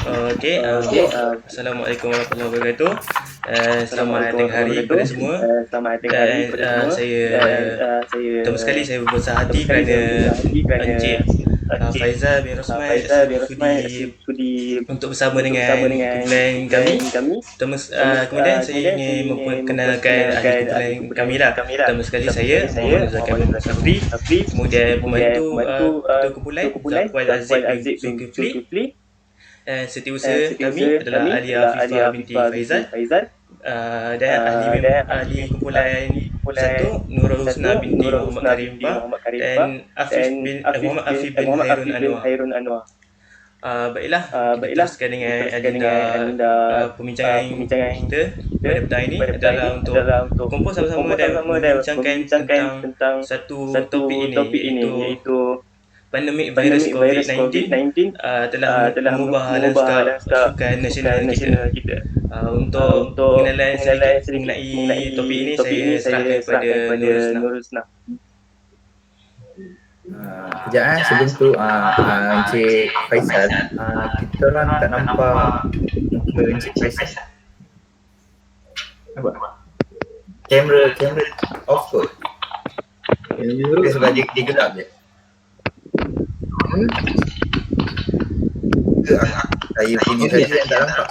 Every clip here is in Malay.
Okey, Assalamualaikum warahmatullahi wabarakatuh. Selamat tengah hari kepada semua. Dan saya pertama sekali saya berbesar hati kerana Encik Faizal bin Rosman sudi untuk bersama dengan kumpulan kami. Kemudian saya ingin memperkenalkan ahli kumpulan kami lah. Pertama sekali saya Muhammad Zakarin Safri, kemudian pembantu ketua kumpulan Zakwal Aziz Zulkifli. Setiausaha kami adalah Alia Afifah binti Faizal, dan ahli kumpulan satu Nurul Husna binti Muhammad Karim dan Muhammad Afif bin Hairun Anwar. Baiklah, kita teruskan dengan agenda pembincangan kita pada petang ini adalah untuk kumpul sama-sama dan membincangkan tentang satu topik ini, iaitu pandemik virus COVID-19 telah mengubah lanskap sukan nasional kita. Untuk pengenalan sedikit mengenai topik ini, saya serahkan kepada Nur Husna. Sekejap sebelum tu Encik Faizal, kita orang tak nampak muka Encik Faizal. Apa? Kamera off kot. Dia sebab dia gelap je. Saya punya saja yang tak nampak.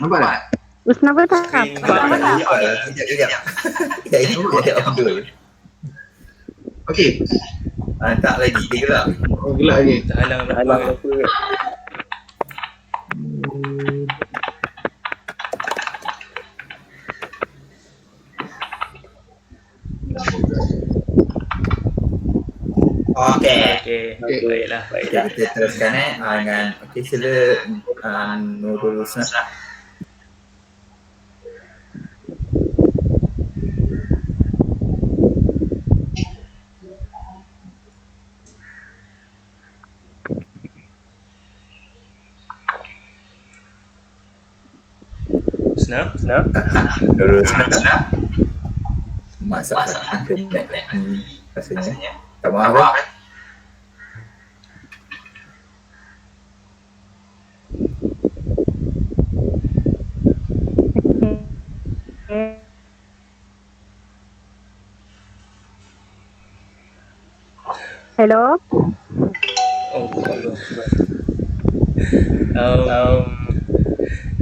Nampak tak? Husna pun tak Sekejap. Ya, ini dia off dulu. Okey. Tak lagi, dia gelap. Oh, gelap lagi. Tak halang apa. Okey. Baiklah. Kita teruskan dengan sila Nurul Husna. Husna. Nurul Husna. Masalah internet rasanya. Tak maaf Hello.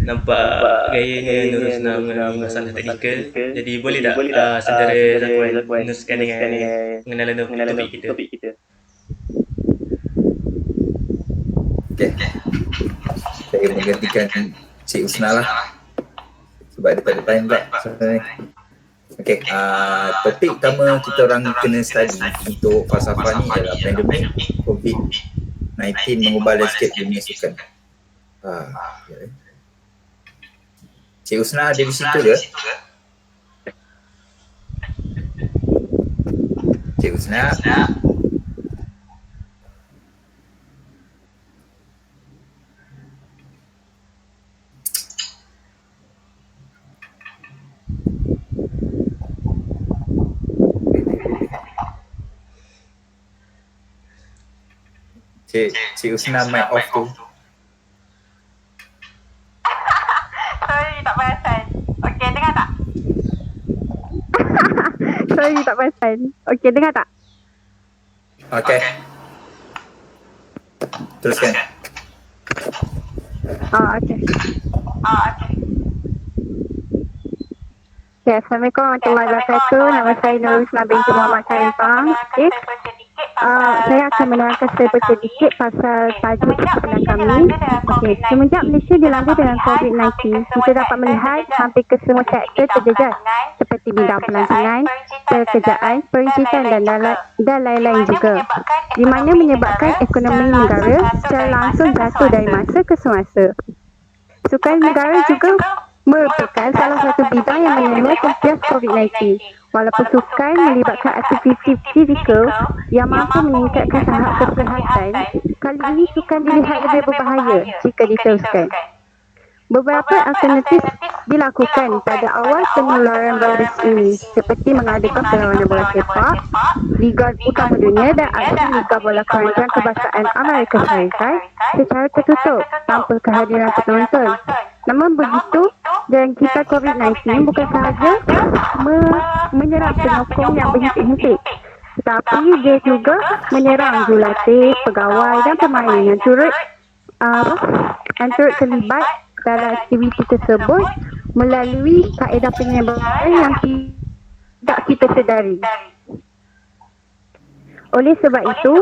Nampak gayanya Nur Husna mengalami masalah teknikal. Jadi boleh tak saudara Zakwal meneruskan dengan pengenalan topik kita? Okey. Saya menggantikan Cik Husna lah. Sebab dia tak ada time pula sebenarnya. Okey, topik pertama kita orang kena study untuk falsafah ni ialah pandemik COVID-19 mengubah landscape dunia sukan. Cik Husna ada di situ ke? Cik Husna. Cik Husna mic off tu. Sorry, tak perasan. Okey, dengar tak? Sorry, tak perasan. Okey, dengar tak? Okey. Teruskan. Okey. Assalamualaikum warahmatullahi wabarakatuh. Nama saya Nurul Husna binti Muhammad Karim. Okey. Saya akan menerangkan sedikit pasal tajuk kumpulan kami. Okey, semenjak Malaysia dilanda dengan COVID-19, kita dapat melihat hampir ke semua sektor terjejas seperti bidang pelancongan, pekerjaan, perincitan dan lain-lain juga, di mana menyebabkan ekonomi negara secara langsung jatuh dari masa ke semasa. Sukan negara juga merupakan salah satu bidang yang menerima tempias COVID-19. Walaupun sukan melibatkan aktiviti fizikal yang mampu meningkatkan tahap kesihatan, kali ini sukan dilihat lebih berbahaya jika diteruskan. Beberapa alternatif dilakukan pada awal penularan virus ini seperti mengadakan perlawanan bola sepak, Liga Utama Dunia dan aksi Liga Bola Keranjang Kebangsaan Amerika Syarikat secara tertutup tanpa kehadiran penonton. Namun begitu, jangkitan COVID-19 bukan sahaja menyerang penyokong yang berhimpit-himpit, tetapi dia juga menyerang jurulatih, pegawai dan pemain yang turut terlibat dalam aktiviti tersebut melalui kaedah penyebaran yang tidak kita sedari. Oleh sebab itu,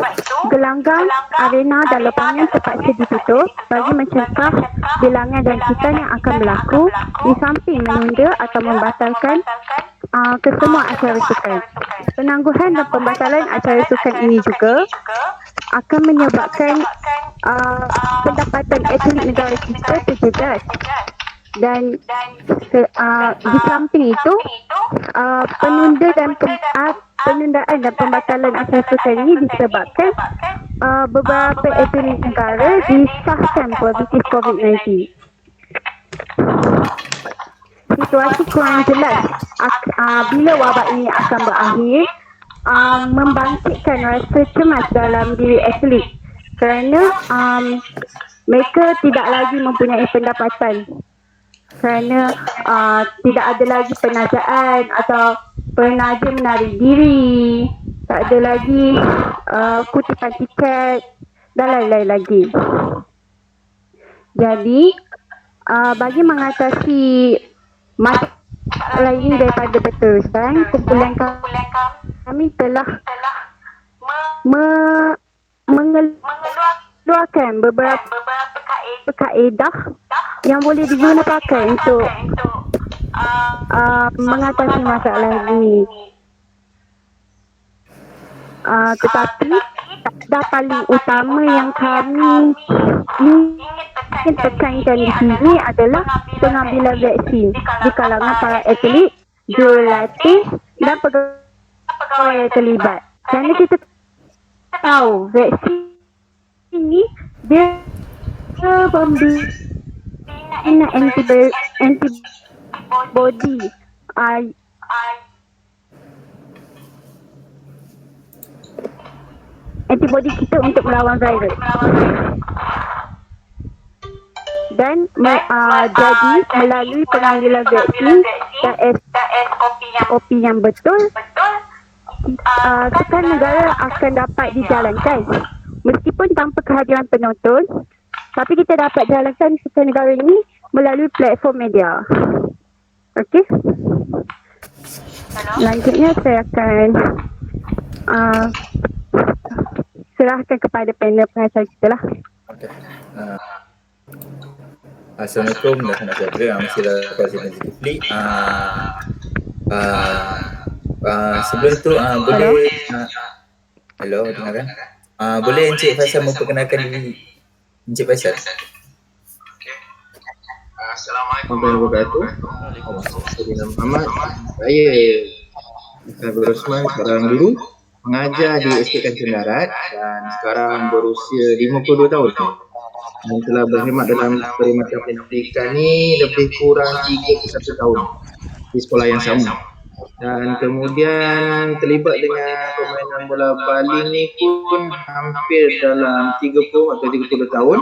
gelanggang, arena dan lapangan terpaksa ditutup bagi mencegah bilangan jangkitan yang akan berlaku di samping menunda atau membatalkan kesemua acara sukan. Penangguhan dan pembatalan acara sukan ini juga akan menyebabkan pendapatan atlet negara kita terjejas. Dan di samping itu, penundaan dan pembatalan acara sukan ini disebabkan beberapa atlet negara disahkan positif COVID-19. Situasi kurang jelas bila wabak ini akan berakhir, membangkitkan rasa cemas dalam diri atlet kerana mereka tidak lagi mempunyai pendapatan kerana tidak ada lagi penajaan atau penaja menarik diri, tak ada lagi kutipan tiket dan lain-lain lagi. Jadi bagi mengatasi masalah ini daripada berterusan, kumpulan kami telah mengeluarkan beberapa kaedah yang boleh digunakan untuk mengatasi masalah ini. Tetapi kaedah paling utama yang kami ingin tekankan di sini adalah pengambilan vaksin di kalangan para atlet, jurulatih dan pegawai yang terlibat. Kerana kita tahu vaksin ini dia membina antibody antibody kita untuk melawan virus. Dan jadi melalui pengambilan vaksin dan SOP yang betul, sukan negara akan dapat dijalankan meskipun tanpa kehadiran penonton, tapi kita dapat jalankan sukan negara ini melalui platform media. Okey. Selanjutnya saya akan serahkan kepada panel pengacara kita lah. Okay. Assalamualaikum dan selamat sejahtera. Masih dalam Presiden Zulkifli. Sebelum itu boleh hello, dengarkan? Boleh Encik Faisal memperkenalkan diri Encik Faisal? Assalamualaikum warahmatullahi wabarakatuh. Saya nama Muhammad. Saya Faisal Rosman, seorang guru mengajar di SK Kancing Darat dan sekarang berusia 52 tahun. Dan telah berkhidmat dalam perkhidmatan pendidikan ni lebih kurang 31 tahun di sekolah yang sama. Dan kemudian terlibat dengan permainan bola baling ni pun hampir dalam 30 atau 32 tahun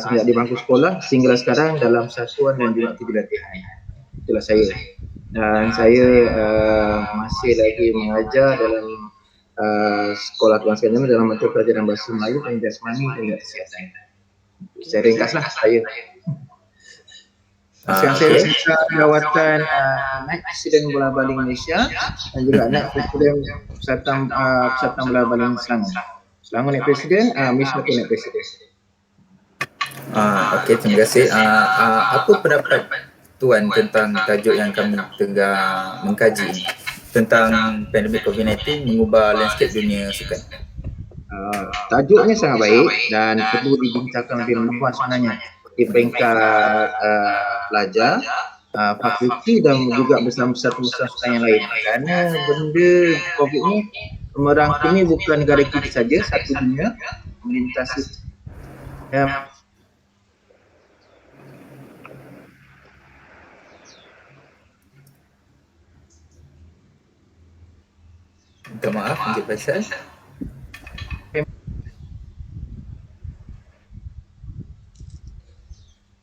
sejak di bangku sekolah sehingga sekarang dalam satuan dan juga aktiviti latihan. Itulah saya. Dan saya masih lagi mengajar dalam sekolah tuan sekalian dalam mata pelajaran bahasa Melayu dan jasmani dan juga kesihatan. Saya ringkaslah saya. Sekarang saya sekretar jawatan Naib Presiden Bola Baling Malaysia dan juga Naib Presiden Persatuan Bola Baling Selangor. Selangor Naib Presiden, Malaysia Naib Presiden. Okey, terima kasih. Apa pendapat Tuan tentang tajuk yang kami tengah mengkaji ini tentang pandemik COVID-19 mengubah landscape dunia sukan? Tajuknya sangat baik dan perlu dibincangkan lebih luas sebenarnya di peringkat pelajar, fakulti dan juga bersama-sama sukan yang lain. Kerana benda COVID ni merangkumi bukan negara kita saja, satu dunia melintasi minta maaf Encik Faisal.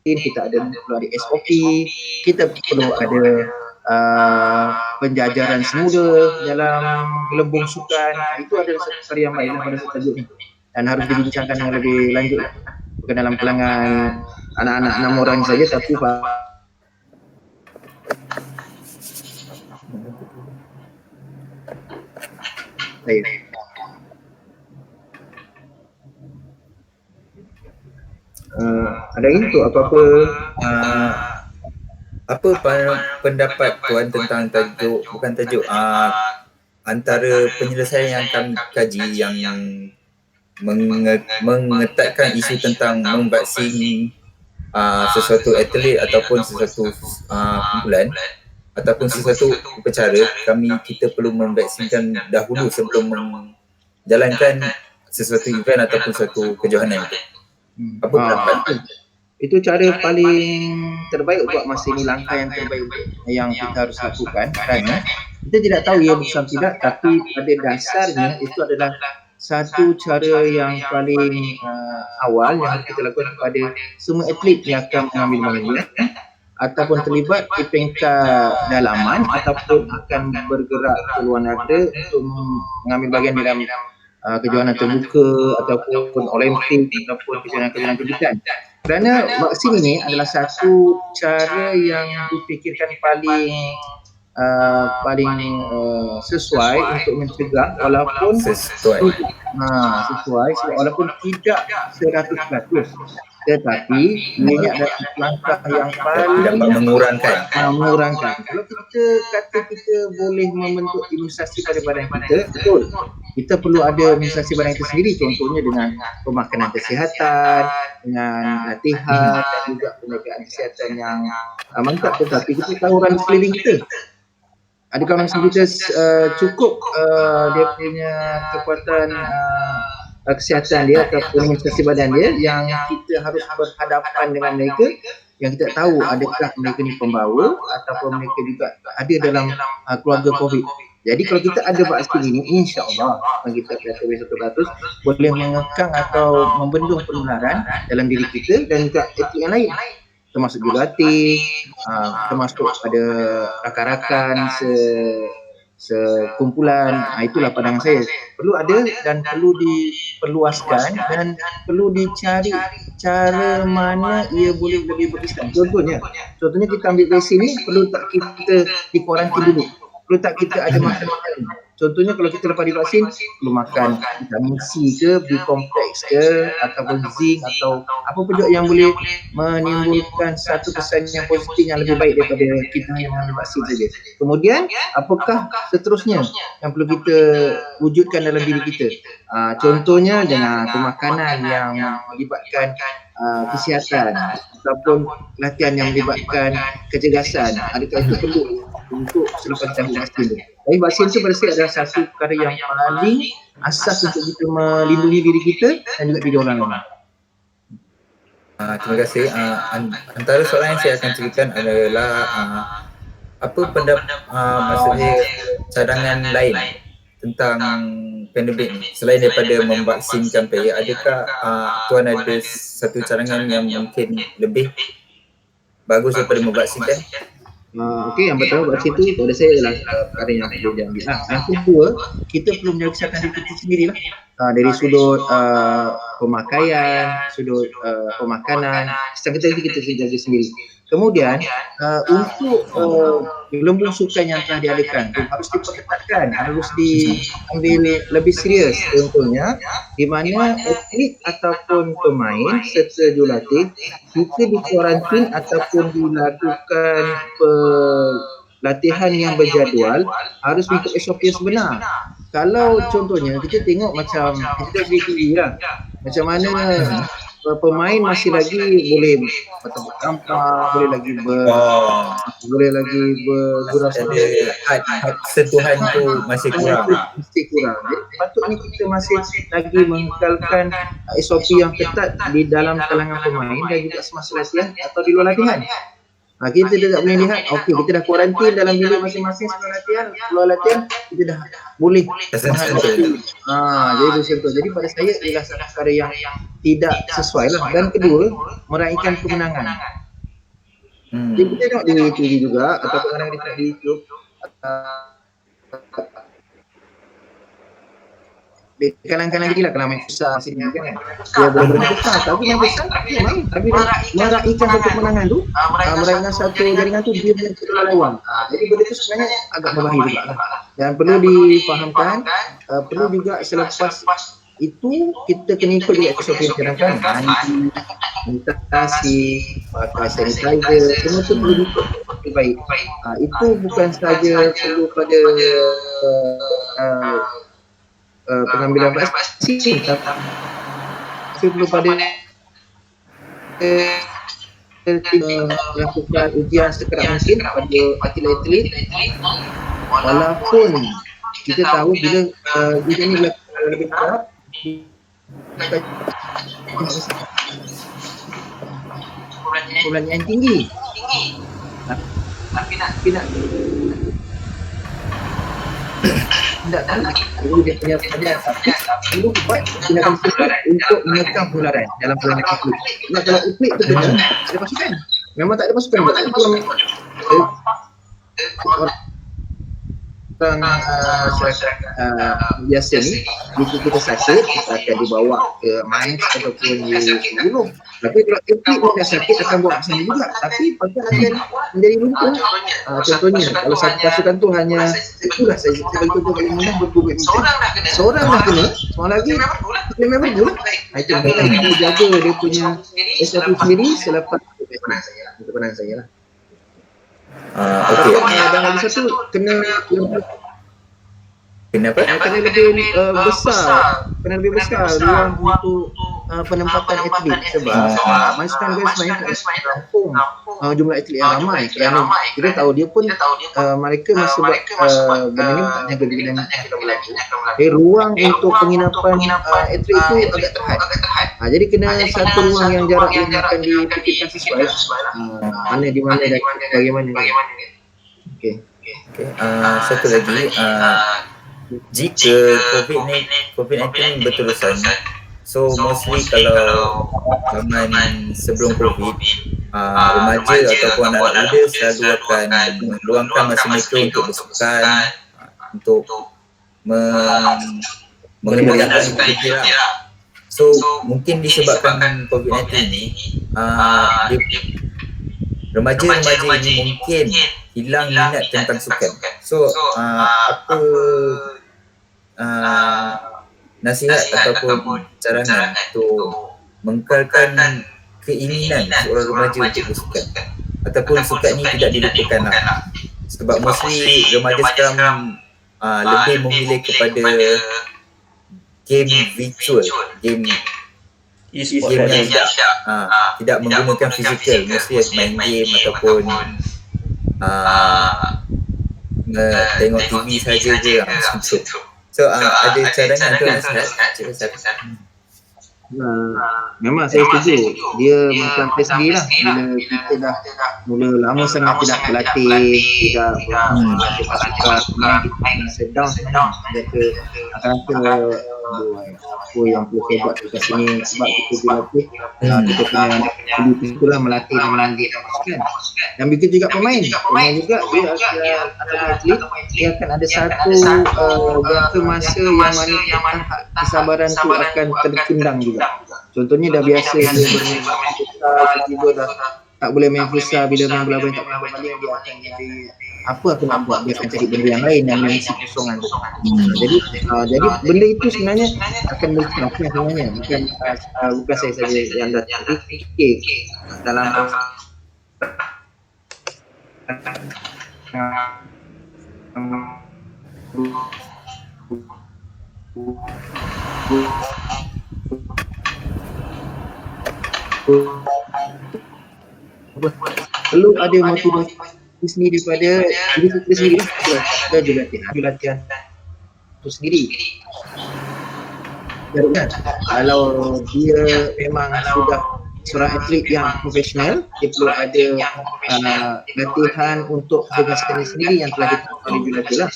Kita perlu ada SOP, kita perlu ada penjajaran semula dalam gelembung sukan. Itu adalah satu perkara yang baik pada satu tajuk ni dan harus dibincangkan dengan lebih lanjut, bukan dalam kalangan anak-anak 6 orang saja, tapi ada untuk apa-apa Apa pendapat Tuan tentang tajuk, bukan tajuk, antara penyelesaian yang kami kaji yang mengetatkan isu tentang memvaksin sesuatu atlet ataupun sesuatu kumpulan ataupun sesuatu upacara, kita perlu memvaksinkan dahulu sebelum menjalankan sesuatu event ataupun sesuatu kejohanan itu. Apa pendapat? Itu cara paling terbaik buat masa ini, langkah yang terbaik yang kita harus lakukan, kerana kita tidak tahu ia bersama tidak, tapi pada dasarnya itu adalah satu cara yang paling awal yang harus kita lakukan kepada semua atlet yang akan mengambil bahagian ataupun terlibat di peringkat dalaman ataupun akan bergerak ke luar negara untuk mengambil bahagian dalam kejohanan terbuka ataupun Olimpik ataupun kejohanan-kejohanan kejutan. Kerana vaksin ini adalah satu cara yang dipikirkan paling sesuai untuk mencegah, walaupun sesuai walaupun tidak 100%, tetapi ini adalah langkah yang paling dapat mengurangkan. Kalau kita kata kita boleh membentuk imunisasi pada badan kita, betul. Kita perlu ada imunisasi badan kita sendiri, contohnya dengan pemakanan kesihatan, dengan latihan dan juga penjagaan kesihatan yang mantap. Tetapi kita tahu orang di sekeliling kita, adakah orang kita cukup dia punya kekuatan kesihatan dia ataupun imunisasi badan dia, yang kita harus berhadapan dengan mereka yang kita tahu adakah mereka ni pembawa ataupun mereka juga ada dalam keluarga COVID. Jadi kalau kita ada vaksin ini, insya-Allah kita kata 100% boleh mengekang atau membendung penularan dalam diri kita dan juga atlet yang lain, termasuk jurulatih, termasuk pada rakan-rakan sekumpulan. Itulah pandangan saya. Perlu ada dan perlu diperluaskan dan perlu dicari cara mana ia boleh lebih berkesan. Contohnya kita ambil vaksin ni, perlu tak kita di kuarantin dulu? Perlu tak kita ada makanan? Contohnya kalau kita lepas divaksin, perlu makan vitamin C ke, B kompleks ke, ataupun zinc atau apa pun juga yang boleh menimbulkan satu kesan yang positif yang lebih baik daripada kita yang mengambil vaksin saja. Kemudian, apakah seterusnya yang perlu kita wujudkan dalam diri kita? Contohnya dengan pemakanan yang melibatkan kesihatan ataupun latihan yang melibatkan kecergasan. Adakah itu perlu untuk selepas kita ambil vaksin tu? Jadi vaksin tu pada saya adalah satu perkara yang paling asas untuk kita melindungi diri kita dan juga diri orang lain. Terima kasih. Antara soalan yang saya akan ceritakan adalah apa pendapat, maksudnya cadangan lain tentang pandemik ni selain daripada memvaksinkan player. Adakah Tuan ada satu cadangan yang mungkin lebih bagus daripada memvaksinkan? Okey, yang pertama vaksin tu pada saya adalah perkara yang perlu diambil lah. Yang kedua, kita perlu menjaga kesihatan diri kita sendirilah. Dari sudut pemakaian, sudut pemakanan, kesihatan kita jaga sendiri. Kemudian untuk gelembung sukan yang telah diadakan tu harus diperketatkan, harus diambil lebih serius. Contohnya di mana atlet ataupun pemain serta jurulatih kita dikuarantin ataupun dilakukan latihan yang berjadual, harus mengikut SOP yang sebenar. Kalau contohnya kita tengok macam kita di TV lah, macam mana pemain masih lagi boleh bertempur tampar, boleh lagi bergurau sentuhan tu masih kurang. Jadi patutnya kita masih lagi mengekalkan SOP yang ketat di dalam kalangan pemain dan juga semasa latihan atau di luar latihan. Kita tidak boleh lihat, okey kita dah kuarantin dalam bilik masing-masing sebelum latihan, keluar latihan kita dah boleh menghadapi. Jadi bersentuh. Jadi pada saya ialah satu perkara yang tidak sesuai lah. Dan kedua, meraihkan kemenangan. Jadi kita tengok di TV juga ataupun orang kita tengok di YouTube, di kalangan-kalangan kita lah, kalau main besar sini kan, dia boleh bermain besar, tapi main besar dia main, tapi dia meraihkan satu kemenangan tu, meraihkan satu jaringan tu dia boleh lawan. Jadi benda tu sebenarnya agak berbahaya juga lah, dan perlu difahamkan, perlu juga selepas itu kita kena ikut juga SOP yang dicanangkan, mandi, sanitasi, pakai sanitizer, semua tu perlu ikut lebih baik. Itu bukan sahaja perlu pada pengambilan vaksin, tapi perlu pada melakukan ujian sekerat mungkin pada atlet-atlet, walaupun kita tahu bila ujian ini dilakukan lebih kerat, kumpulan yang tinggi, tapi nak tidak tahu dia punya perlu buat tindakan cepat untuk menekan penularan dalam penularan atlet. Nah, kalau atlet tu kena ada pasukan, memang tak ada pasukan, orang biasa ni, jika kita sakit kita akan dibawa ke MINS ataupun di gunung. Tapi kalau atlet pun dah sakit akan bawa ke sana juga, tapi pasal akan menjadi lumpuh. Contohnya kalau satu pasukan tu hanya itulah saya bagi contoh paling mudah berkomitmen, seorang dah kena, seorang lagi dia memang betul. Itu kita perlu jaga dia punya SOP sendiri selepas itu pandangan saya lah. Dan lagi satu kena lebih besar ruang untuk penempatan atlet, sebab Manston Girls main kat kampung jumlah atlet yang ramai, kerana kita tahu dia pun mereka masa buat benda ni tak jaga dinamik yang berlaku. Ruang untuk penginapan atlet itu agak terhad. Jadi kena satu ruang yang jarak yang akan dipikirkan sesuai mana di mana dan bagaimana. Satu lagi, jika COVID-19 berterusan, so mostly kalau zaman sebelum COVID, remaja ataupun anak muda selalu akan meluangkan masa mereka untuk bersukan, untuk mengeluarkan fikiran. So mungkin disebabkan COVID-19 ni, remaja-remaja ini mungkin hilang minat tentang sukan. So apa nasihat ataupun carangan untuk mengekalkan keinginan seorang remaja untuk bersukan, ataupun sukan ni tidak dilupakan lah, sebab mostly remaja sekarang lebih memilih kepada game virtual, game e-sport yang tidak menggunakan fizikal, mostly main game ataupun tengok TV saja je macam tu. So ada cadangan tu nasihat. Memang saya setuju, dia macam saya sendirilah, bila kita dah mula lama sangat tidak berlatih, tidak berlatih pasukan, kita sedang kita akan apa yang perlu saya buat dekat sini, sebab kita berlatih, kita punya itulah melatih pasukan. Dan begitu juga pemain juga, dia atlet, dia akan ada satu jangka masa yang mana kesabaran tu akan terkendang juga. Contohnya dah biasa dia bermain futsal, tiba-tiba dah tak boleh main futsal, bila main bola tak pernah bermain, dia akan jadi apa aku nak buat, dia akan cari benda yang lain yang mengisi kosongan. Jadi benda itu sebenarnya akan berlaku sebenarnya, bukan saya saja yang dah terfikir dalam perlu ada motivasi sendiri daripada diri kita sendiri lah. Kita latihan itu sendiri. Kalau dia memang sudah seorang atlet yang profesional, dia perlu ada latihan untuk kecergasan sendiri yang telah ditentukan oleh jurulatih lah.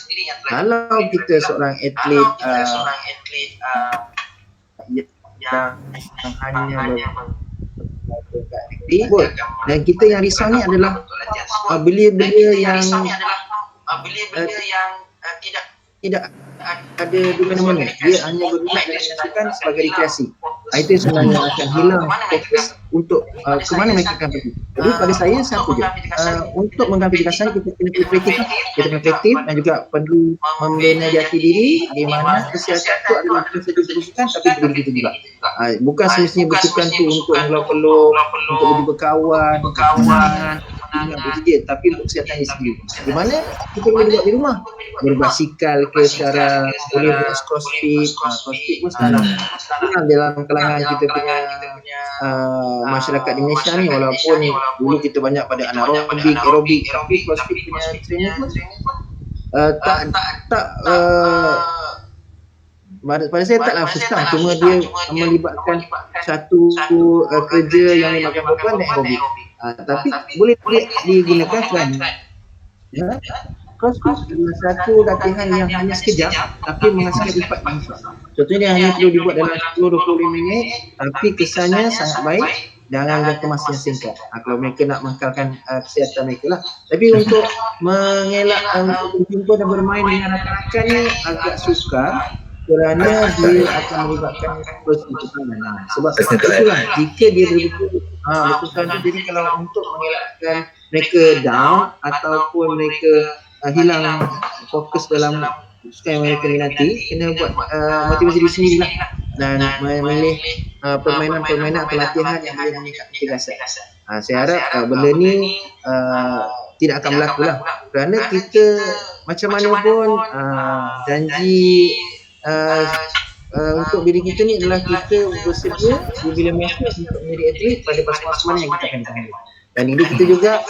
Kalau kita seorang atlet yang hanya aktif, dan kita yang risau ni adalah belia-belia yang tidak ada di mana-mana, dia hanya berminat dan menyaksikan sebagai rekreasi. Itu sebenarnya akan hilang fokus untuk ke mana mereka akan pergi. Jadi pada saya satu je, untuk menggambarkan saya kita kena kreatif dan juga perlu membina jati diri di mana kesihatan itu adalah bukan saja bersukan tapi diri kita juga. Bukan semestinya bersukan tu untuk peluk-peluk, untuk berjumpa kawan, tapi untuk kesihatan diri sendiri. Di mana kita boleh buat di rumah, berbasikal ke secara, boleh buat crossfit pun sekarang dalam kalangan kita punya masyarakat di Malaysia ni, walaupun dulu kita banyak pada aerobik, tapi crossfit punya training pun pada saya taklah susah, cuma dia melibatkan satu kerja yang melibatkan beban dan aerobik. Tapi boleh digunakan kerana crossfit adalah satu latihan yang hanya sekejap tapi menghasilkan impak yang besar. Contohnya dia hanya perlu dibuat dalam 10-25 minit tapi kesannya sangat baik dalam jangka masa yang singkat. Kalau mereka nak mengekalkan kesihatan mereka lah. Tapi untuk mengelak untuk berjumpa dan bermain dengan rakan-rakan ni agak sukar kerana dia akan melibatkan persetujuan. Sebab itulah jika dia bersetujuan tu, jadi kalau untuk mengelakkan mereka down ataupun mereka hilang fokus dalam sukan yang mereka minati, kena buat motivasi diri sendiri lah dan memilih permainan-permainan atau latihan yang boleh meningkatkan kecergasan. Saya harap benda ni tidak akan berlaku lah, kerana kita macam mana pun janji untuk diri kita ni adalah kita bersedia bila masa untuk menjadi atlet pada masa-masa mana yang kita akan tangani. Dan ini kita juga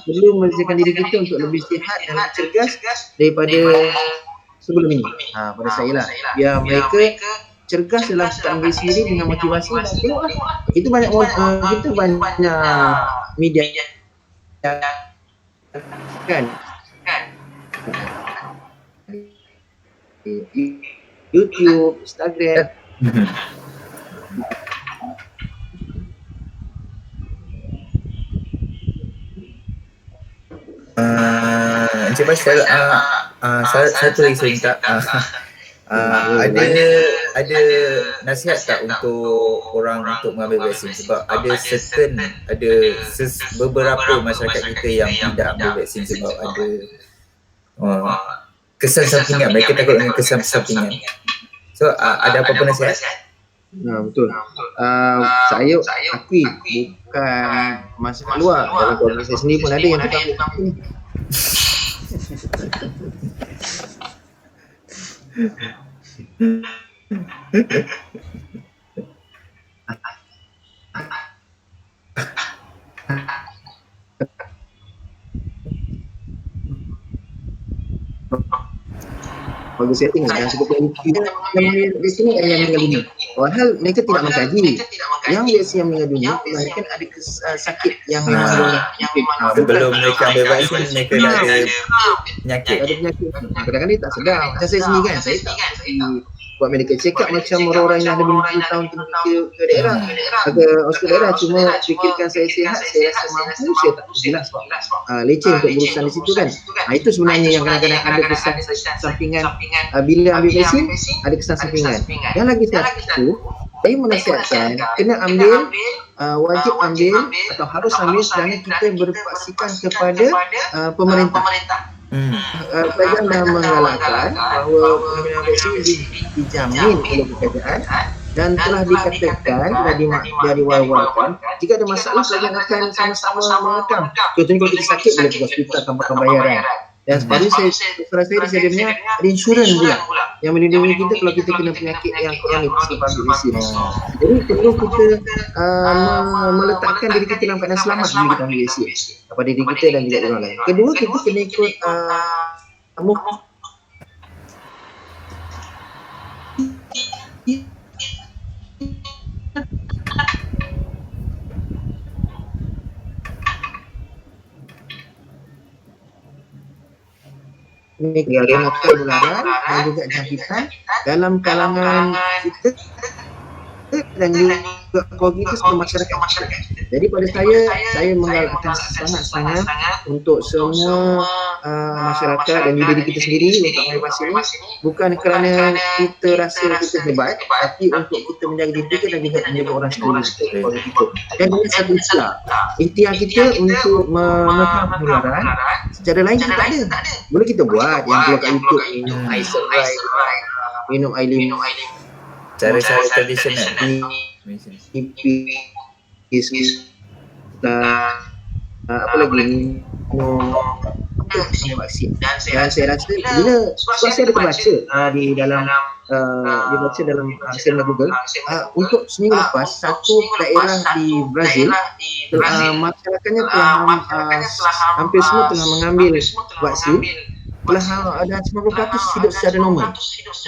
perlu menyediakan diri kita untuk lebih sihat dan lebih cergas daripada sebelum ini. Pada saya lah, biar mereka cergas dalam tentang diri sendiri dengan motivasi dan tengoklah. Kita banyak media kan, YouTube, Instagram. Encik Marshall, satu lagi saya minta, ada nasihat tak untuk orang untuk mengambil vaksin? Sebab ada beberapa masyarakat kita yang tidak ambil vaksin sebab ada kesan sampingan, mereka takut dengan kesan sampingan. So ada apa-apa nasihat? Betul. Saya akui bukan masalah luar, dalam keluarga saya sendiri pun ada yang tak ambil vaksin ni. Bagi saya tengok yang seperti yang di sini yang meninggal dunia. Padahal mereka tidak mengkaji. Yang biasa yang meninggal dunia mungkin ada sakit yang memang sebelum mereka ambil vaksin mereka dah ada penyakit. Kadang-kadang dia tak sedar. Macam saya sendiri kan, saya tak buat medical check up macam orang-orang yang ada 50 tahun ke daerah, ke hospital daerah, cuma fikirkan saya sihat, saya rasa mampu, saya tak jelas sebab leceh untuk berurusan di situ kan. Itu sebenarnya yang kadang-kadang ada kesan sampingan bila ambil vaksin, ada kesan sampingan. Yang lagi satu, saya menasihatkan kena ambil, wajib ambil atau harus ambil kerana kita berpaksikan kepada pemerintah. Kerajaan dah menggalakkan bahawa pengambilan vaksin dijamin oleh kerajaan dan telah dikatakan, telah diwar-warkan jika ada masalah kerajaan akan sama-sama mengekang. Contohnya kalau kita sakit boleh pergi hospital tanpa pembayaran. Dan sepatutnya saya disediakan ada insurans pula yang melindungi kita kalau kita kena penyakit yang kronik selepas ambil vaksin. Jadi perlu kita meletakkan diri kita dalam keadaan selamat bila kita ambil vaksin kepada diri kita dan juga orang lain. Kedua, kita kena ikut ini kerana penularan dan juga jangkitan dalam kalangan kita dan juga COVID itu sebagai masyarakat. Jadi pada saya menggalakkan sangat-sangat untuk semua masyarakat dan juga diri kita sendiri untuk mengambil vaksin ini, bukan kerana kita rasa kita hebat, tapi untuk kita menjaga diri kita dan juga menjaga orang sekeliling kita. Dan ini satu ikhtiar kita untuk menekan penularan. Secara lain kita tak ada. Boleh kita buat yang keluar kat YouTube, minum air serai, minum air limau, Cara-cara tradisional. apa lagi vaksin. Dan saya rasa bila saya ada terbaca di dalam dibaca dalam saya Google untuk seminggu lepas satu daerah di Brazil masyarakatnya telah hampir semua telah mengambil vaksin, telah ada 90% hidup secara normal.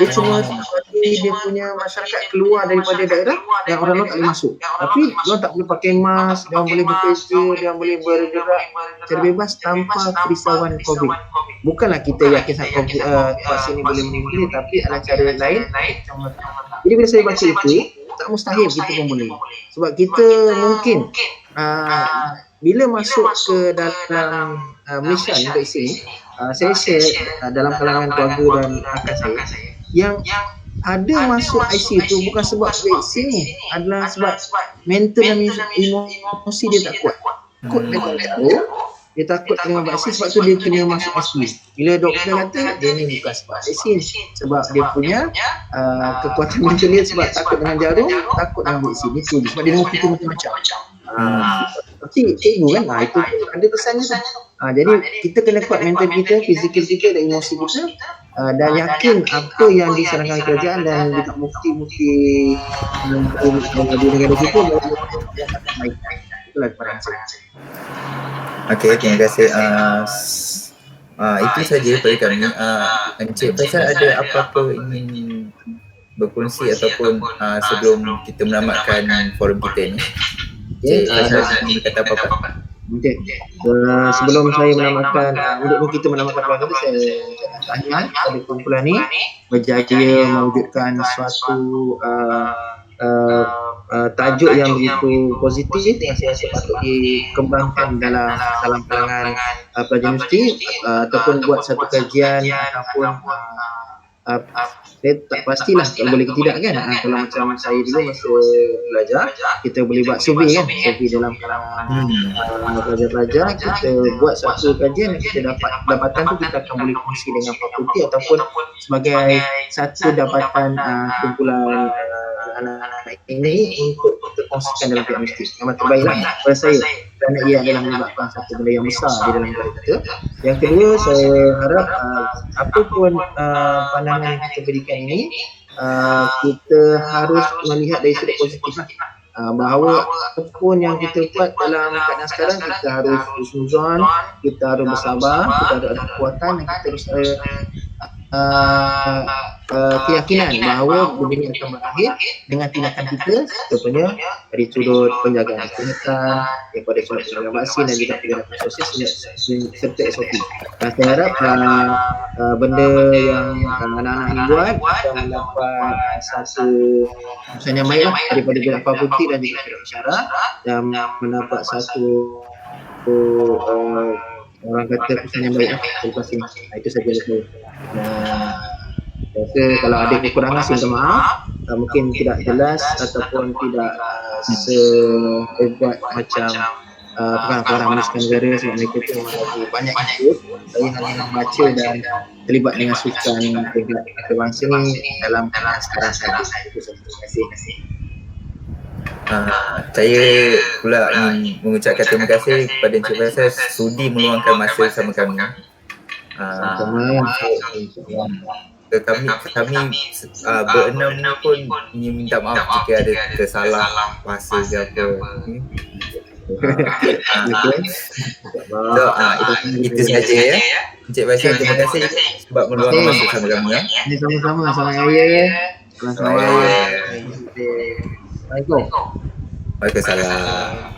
Dia cuma seperti dia punya masyarakat keluar daripada daerah dan orang luar tak boleh masuk. Tapi dia tak boleh pakai mask, dia boleh bekerja, dia boleh bergerak secara bebas tanpa kerisauan COVID. Bukanlah kita yakin vaksin ini boleh melindungi, tapi ada cara lain. Jadi bila saya baca itu, tak mustahil kita pun boleh. Sebab kita mungkin bila masuk ke dalam Malaysia untuk sini, saya share dalam kalangan keluarga dan rakan saya yang ada masuk ICU itu bukan sebab vaksin ni, adalah sebab mental dan emosi dia tak kuat. Dia takut dengan vaksin, sebab tu dia kena masuk ICU. Bila doktor kata dia ni bukan sebab vaksin, sebab dia punya kekuatan mental dia sebab takut dengan jarum, takut dengan vaksin. Itu sebab dia fikir macam-macam. Tapi cikgu kan, itu ada kesannya tu. Jadi kita kena kuat mental kita, fizikal kita dan emosi kita, dan yakin apa yang disarankan kerajaan dan juga mufti-mufti di negara kita yang akan baik. Itulah pandangan saya. Okey, terima kasih. Itu saja daripada kami. Encik Faisal ada apa-apa ingin berkongsi ataupun sebelum kita menamatkan forum kita ni? Encik Faisal ingin kata apa-apa? Okay. Sebelum saya menamatkan, untuk kita menamatkan program itu, saya tanya pada kumpulan ni berjaya mewujudkan suatu tajuk yang begitu positif yang saya rasa patut dikembangkan dalam kalangan pelajar universiti, ataupun buat satu kajian ataupun saya tak pastilah kalau boleh ke tidak kan. Kalau macam saya dulu masa belajar, kita boleh buat survey kan, survey dalam kalangan pelajar-pelajar, kita buat satu kajian yang kita dapat dapatan tu kita akan boleh kongsi dengan fakulti ataupun sebagai satu dapatan kumpulan anak-anak ini untuk kita kongsikan dalam pihak universiti. Yang terbaiklah pada saya, kerana ia adalah menyebabkan satu benda yang besar di dalam negara kita. Yang kedua, saya harap apapun pandangan yang kita berikan ini, kita harus melihat dari sudut positif lah. Bahawa apapun yang kita buat dalam keadaan sekarang, kita harus husnuzon, kita harus bersabar, kita harus ada kekuatan dan kita harus keyakinan bahawa benda ini akan berakhir dengan tindakan kita, contohnya dari sudut penjagaan kesihatan, daripada sudut penjagaan vaksin dan juga tindakan sosial serta SOP. Saya harap benda yang anak-anak ini buat akan mendapat satu keputusan yang baik daripada pihak fakulti dan juga pihak masyarakat, dan mendapat satu orang kata keputusan yang baik selepas ini. Itu saja dari saya. Rasa kalau ada kekurangan saya minta maaf, mungkin tidak jelas ataupun tidak sehebat macam perkara-perkara manusia negara, sebab mereka tu memang lagi banyak ikut. Saya hanya membaca dan terlibat dengan sukan peringkat bangsa ni dalam keadaan sekarang saja. Terima kasih. Saya pula ingin mengucapkan terima kasih kepada Encik Faisal sudi meluangkan masa bersama kami. Kami berenam ni pun ingin minta maaf jika ada tersalah bahasa ke apa. Itu saja ya. Encik Faisal, terima kasih sebab meluangkan masa bersama kami. Sama-sama, selamat hari raya. Assalamualaikum. Waalaikumsalam.